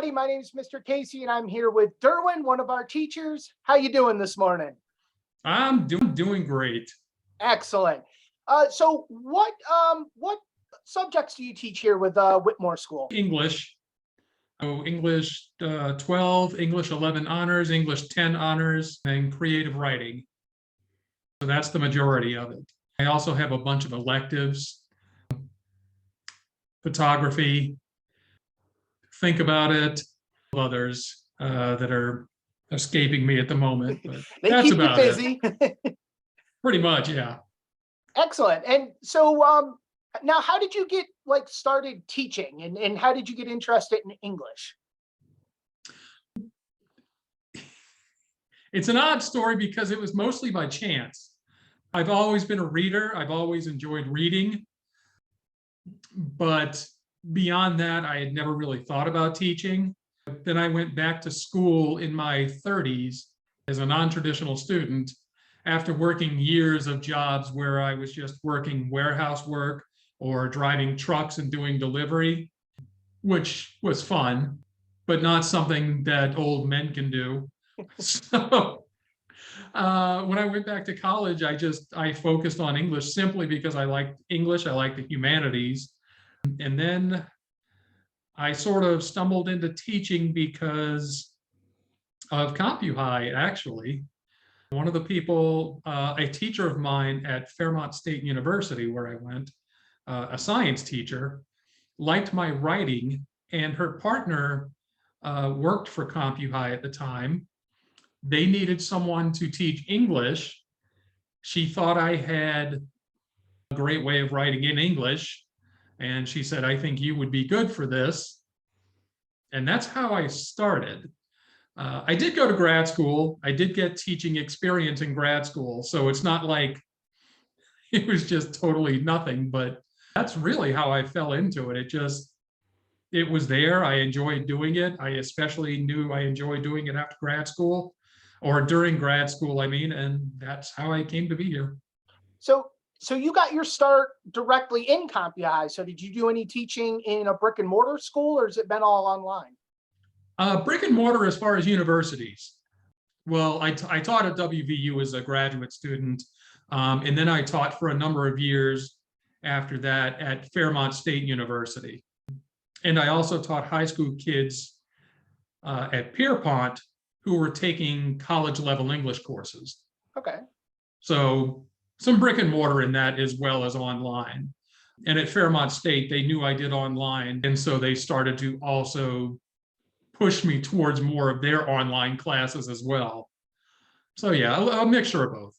everybody. My name is Mr. Casey, and I'm here with Derwin, one of our teachers. How you doing this morning? I'm doing great. Excellent. So what subjects do you teach here with Whitmore School? English. So English 12, English 11 honors, English 10 honors, and creative writing. So that's the majority of it. I also have a bunch of electives, photography, think about it, others that are escaping me at the moment, but They that's keep you about busy. it. Pretty much, yeah. Excellent. And so now how did you get started teaching and how did you get interested in English? It's an odd story because it was mostly by chance. I've always been a reader. I've always enjoyed reading. But beyond that, I had never really thought about teaching. Then I went back to school in my 30s as a non-traditional student after working years of jobs where I was just working warehouse work or driving trucks and doing delivery, which was fun, but not something that old men can do. So when I went back to college, I focused on English simply because I liked English, I liked the humanities. And then I sort of stumbled into teaching because of CompuHigh, actually. One of the people, a teacher of mine at Fairmont State University, where I went, a science teacher, liked my writing, and her partner worked for CompuHigh at the time. They needed someone to teach English. She thought I had a great way of writing in English, and she said, I think you would be good for this. And that's how I started. I did go to grad school. I did get teaching experience in grad school. So it's not like it was just totally nothing, but that's really how I fell into it. It was there. I enjoyed doing it. I especially knew I enjoyed doing it after grad school or during grad school, I mean, and that's how I came to be here. So you got your start directly in CompuHigh. So did you do any teaching in a brick and mortar school or has it been all online? Brick and mortar as far as universities. Well, I taught at WVU as a graduate student, and then I taught for a number of years after that at Fairmont State University. And I also taught high school kids at Pierpont who were taking college level English courses. Okay. So some brick and mortar in that as well as online. And at Fairmont State, they knew I did online. And so they started to also push me towards more of their online classes as well. So yeah, a mixture of both.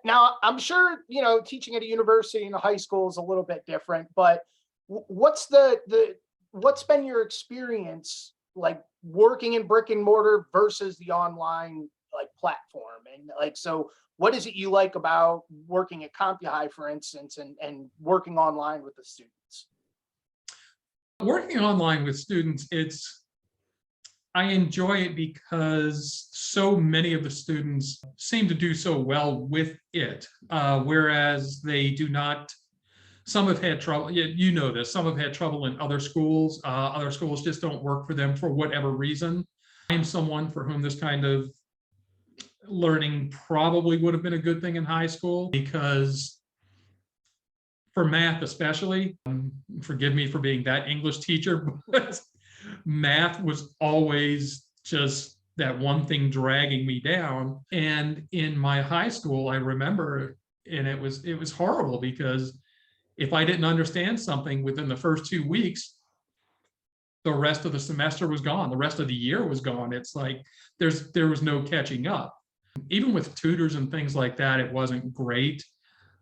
Now, I'm sure, teaching at a university and a high school is a little bit different, but what's what's been your experience like working in brick and mortar versus the online platform? And so what is it you like about working at CompuHigh, for instance, and working online with the students? Working online with students, I enjoy it because so many of the students seem to do so well with it, whereas they do not. Some have had trouble, you know this, some have had trouble in other schools. Other schools just don't work for them for whatever reason. I'm someone for whom this kind of learning probably would have been a good thing in high school because for math especially, forgive me for being that English teacher, but math was always just that one thing dragging me down. And in my high school, I remember, and it was horrible because if I didn't understand something within the first 2 weeks, the rest of the semester was gone. The rest of the year was gone. It's like there was no catching up. Even with tutors and things like that, it wasn't great.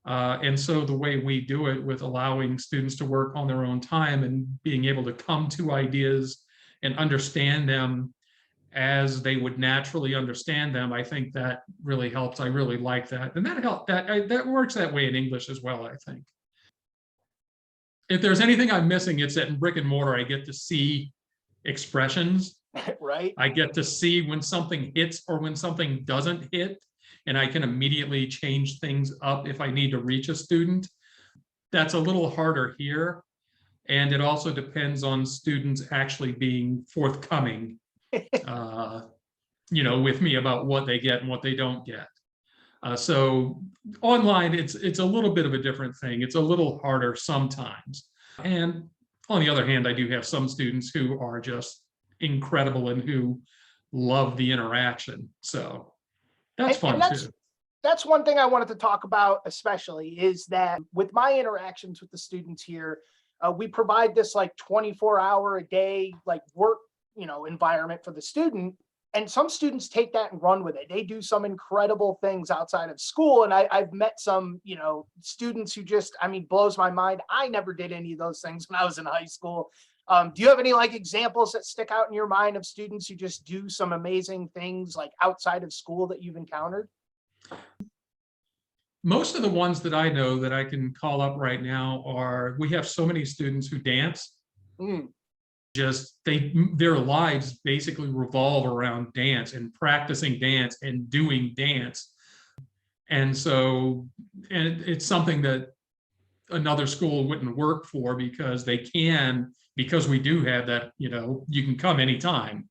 And so the way we do it with allowing students to work on their own time and being able to come to ideas and understand them as they would naturally understand them, I think that really helps. I really like that. And that works that way in English as well, I think. If there's anything I'm missing, it's that in brick and mortar, I get to see expressions. Right. I get to see when something hits or when something doesn't hit, and I can immediately change things up if I need to reach a student. That's a little harder here. And it also depends on students actually being forthcoming, with me about what they get and what they don't get. So online, it's a little bit of a different thing. It's a little harder sometimes. And on the other hand, I do have some students who are just incredible and who love the interaction. So that's fun too. That's one thing I wanted to talk about, especially is that with my interactions with the students here, we provide this like 24-hour a day, like work, environment for the student. And some students take that and run with it. They do some incredible things outside of school. And I've met some, students who just, blows my mind. I never did any of those things when I was in high school. Do you have any like examples that stick out in your mind of students who just do some amazing things like outside of school that you've encountered? Most of the ones that I know that I can call up right now we have so many students who dance. Their lives basically revolve around dance and practicing dance and doing dance. And it's something that another school wouldn't work for because we do have that, you can come anytime.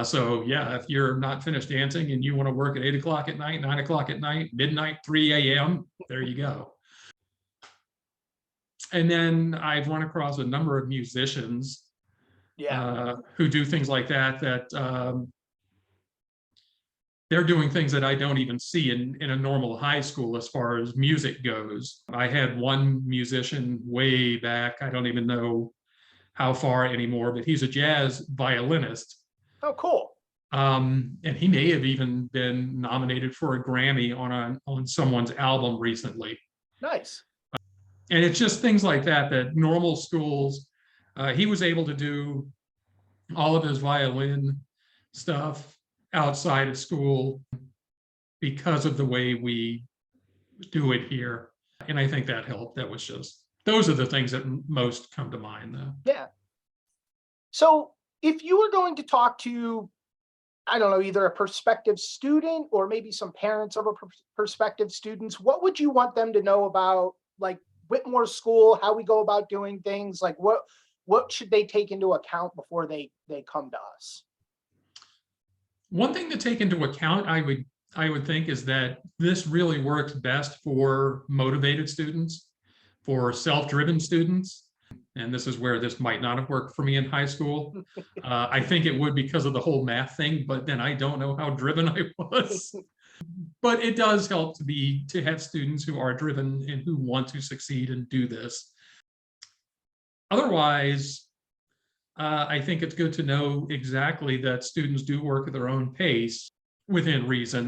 So yeah, if you're not finished dancing and you want to work at 8 o'clock at night, 9 o'clock at night, midnight, 3 a.m., there you go. And then I've run across a number of musicians who do things like that they're doing things that I don't even see in a normal high school as far as music goes. I had one musician way back, I don't even know how far anymore, but he's a jazz violinist. Oh, cool. And he may have even been nominated for a Grammy on someone's album recently. Nice. And it's just things like that normal schools, he was able to do all of his violin stuff outside of school because of the way we do it here. And I think that helped. Those are the things that most come to mind, though. Yeah. So if you were going to talk to, I don't know, either a prospective student or maybe some parents of a prospective students, what would you want them to know about like Whitmore School, how we go about doing things? Like what should they take into account before they come to us? One thing to take into account, I would think, is that this really works best for motivated students, for self-driven students. And this is where this might not have worked for me in high school. I think it would because of the whole math thing, but then I don't know how driven I was. But it does help to have students who are driven and who want to succeed and do this. Otherwise, I think it's good to know exactly that students do work at their own pace within reason.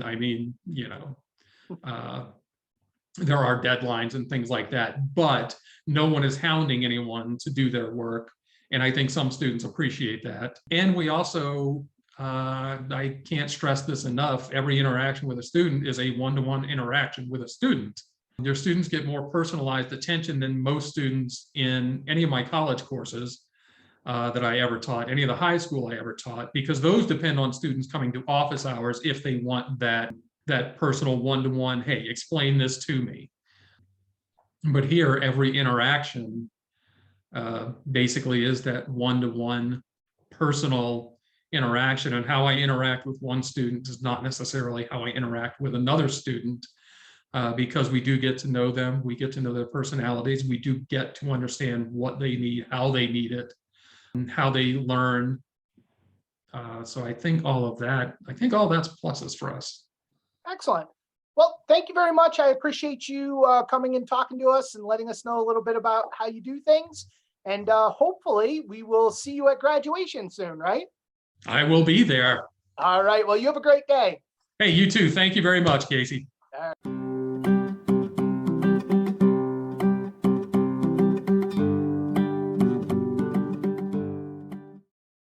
There are deadlines and things like that, but no one is hounding anyone to do their work. And I think some students appreciate that. And we also, I can't stress this enough, every interaction with a student is a one-to-one interaction with a student. Your students get more personalized attention than most students in any of my college courses that I ever taught, any of the high school I ever taught, because those depend on students coming to office hours if they want that personal one-to-one, hey, explain this to me. But here, every interaction basically is that one-to-one personal interaction, and how I interact with one student is not necessarily how I interact with another student, because we do get to know them, we get to know their personalities, we do get to understand what they need, how they need it, and how they learn. So I think all that's pluses for us. Excellent. Well, thank you very much. I appreciate you coming and talking to us and letting us know a little bit about how you do things. And hopefully we will see you at graduation soon, right? I will be there. All right. Well, you have a great day. Hey, you too. Thank you very much, Casey. All right.